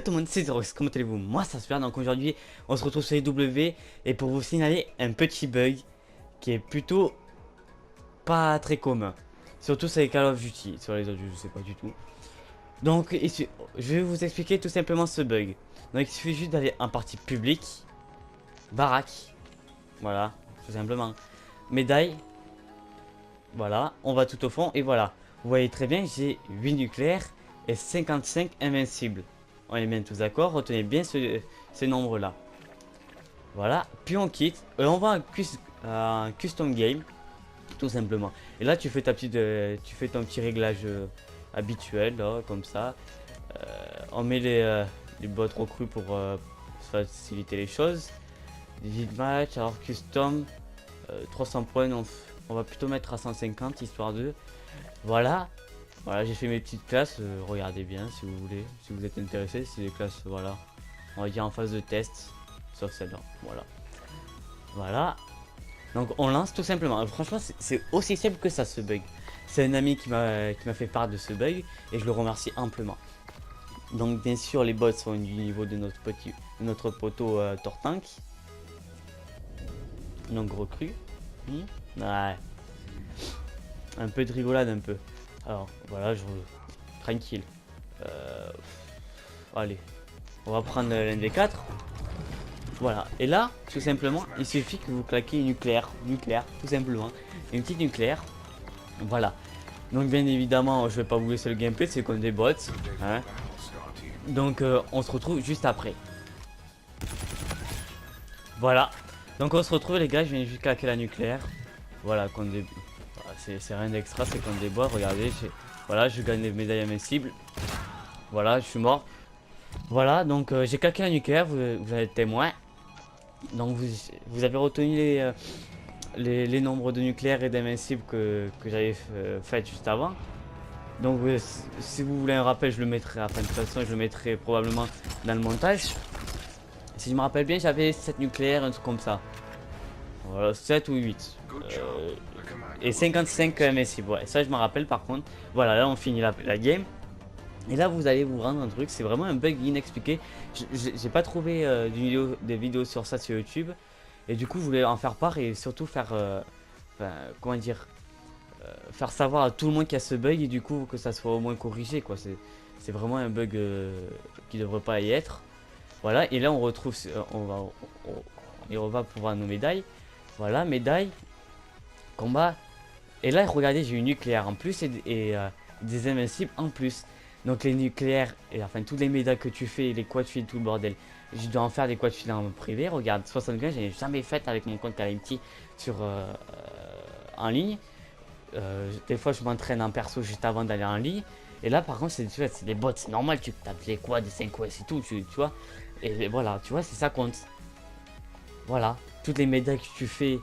tout le monde, c'est Zerox, comment allez-vous? Moi ça se fait, donc aujourd'hui on se retrouve sur les W et pour vous signaler un petit bug qui est plutôt pas très commun. Surtout sur les Call of Duty, sur les autres je sais pas du tout. Donc je vais vous expliquer tout simplement ce bug. Donc il suffit juste d'aller en partie publique, baraque, voilà, tout simplement. Médaille, voilà, on va tout au fond et voilà. Vous voyez très bien, j'ai 8 nucléaires et 55 invincibles. On est bien tous d'accord, retenez bien ces nombres-là. Voilà, puis on quitte et on va à un custom game, tout simplement. Et là, tu fais tu fais ton petit réglage habituel, là, comme ça. On met les bots recrues pour faciliter les choses. Digit match, alors custom, 300 points, on va plutôt mettre à 150 histoire de. Voilà. Voilà, j'ai fait mes petites classes, regardez bien si vous voulez, si vous êtes intéressé, c'est des classes, voilà, on va dire en phase de test, sauf celle-là, voilà. Voilà, donc on lance tout simplement, franchement c'est aussi simple que ça ce bug. C'est un ami qui m'a fait part de ce bug et je le remercie amplement. Donc bien sûr les bots sont du niveau de notre poteau Tortank. Donc recrue. Ouais. Un peu de rigolade un peu. Alors voilà, tranquille. Allez, on va prendre l'un des quatre. Voilà, et là, tout simplement, il suffit que vous claquez une nucléaire, tout simplement. Une petite nucléaire. Voilà. Donc bien évidemment, je vais pas vous laisser le gameplay, c'est comme des bots. Hein. Donc on se retrouve juste après. Voilà. Donc on se retrouve les gars, je viens juste claquer la nucléaire. Voilà, contre des... C'est rien d'extra, c'est comme des bois, regardez. Voilà, je gagne des médailles invincibles. Voilà, je suis mort. Voilà, donc j'ai claqué la nucléaire, vous avez le témoin. Donc vous avez retenu les nombres de nucléaires et d'invincibles que j'avais fait juste avant. Donc si vous voulez un rappel, je le mettrai, enfin de toute façon je le mettrai probablement dans le montage. Si je me rappelle bien, j'avais 7 nucléaires, un truc comme ça. Voilà, 7 ou 8. Et 55 invincibles, ouais, ça je me rappelle par contre. Voilà, là on finit la game. Et là vous allez vous rendre un truc, c'est vraiment un bug inexpliqué. J'ai pas trouvé des vidéos sur ça sur YouTube. Et du coup je voulais en faire part et surtout faire, comment dire, faire savoir à tout le monde qu'il y a ce bug et du coup que ça soit au moins corrigé quoi. C'est vraiment un bug qui devrait pas y être. Voilà, et là on retrouve, on va pour voir nos médailles. Voilà, médaille, combat. Et là regardez, j'ai une nucléaire en plus et des invincibles en plus. Donc les nucléaires, et enfin toutes les médailles que tu fais, les quad-files, tout le bordel. Je dois en faire des quad-files en privé. Regarde, 75, je n'ai jamais fait avec mon compte Calamity sur en ligne. Des fois je m'entraîne en perso juste avant d'aller en ligne. Et là par contre c'est des bots, c'est normal, tu tapes les quads, des 5 OS et tout, tu vois. Et voilà, tu vois, c'est ça compte. Voilà, toutes les médailles que tu fais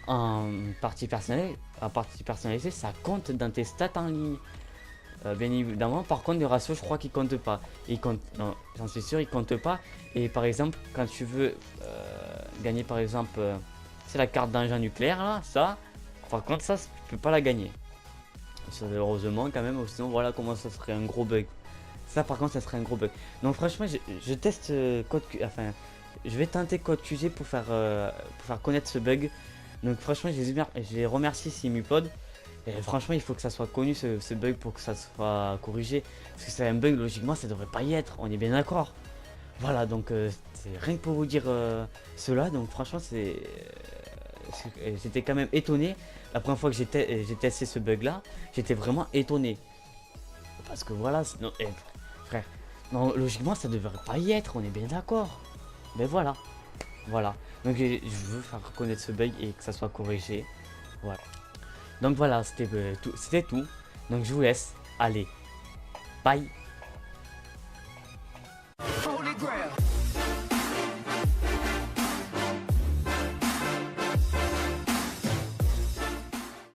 en partie personnalisée, ça compte dans tes stats en ligne. Bien évidemment, par contre, les ratios, je crois qu'ils comptent pas. Non, j'en suis sûr, ils comptent pas. Et par exemple, quand tu veux gagner, par exemple, c'est la carte d'engin nucléaire là, ça, par contre, ça, tu peux pas la gagner. Ça, heureusement, quand même, sinon, voilà comment ça serait un gros bug. Ça, par contre, ça serait un gros bug. Donc, franchement, je teste enfin, je vais tenter code QG pour faire connaître ce bug. Donc, franchement, j'ai remercié Simupod. Et franchement, il faut que ça soit connu ce bug pour que ça soit corrigé. Parce que c'est un bug, logiquement, ça devrait pas y être. On est bien d'accord. Voilà, donc c'est rien que pour vous dire cela. Donc, franchement, j'étais quand même étonné. La première fois que j'ai testé ce bug là, j'étais vraiment étonné. Parce que voilà, frère, non, logiquement, ça devrait pas y être. On est bien d'accord. Mais voilà. Voilà. Donc, je veux faire reconnaître ce bug et que ça soit corrigé. Voilà. Donc voilà, c'était tout. Donc je vous laisse. Allez, bye.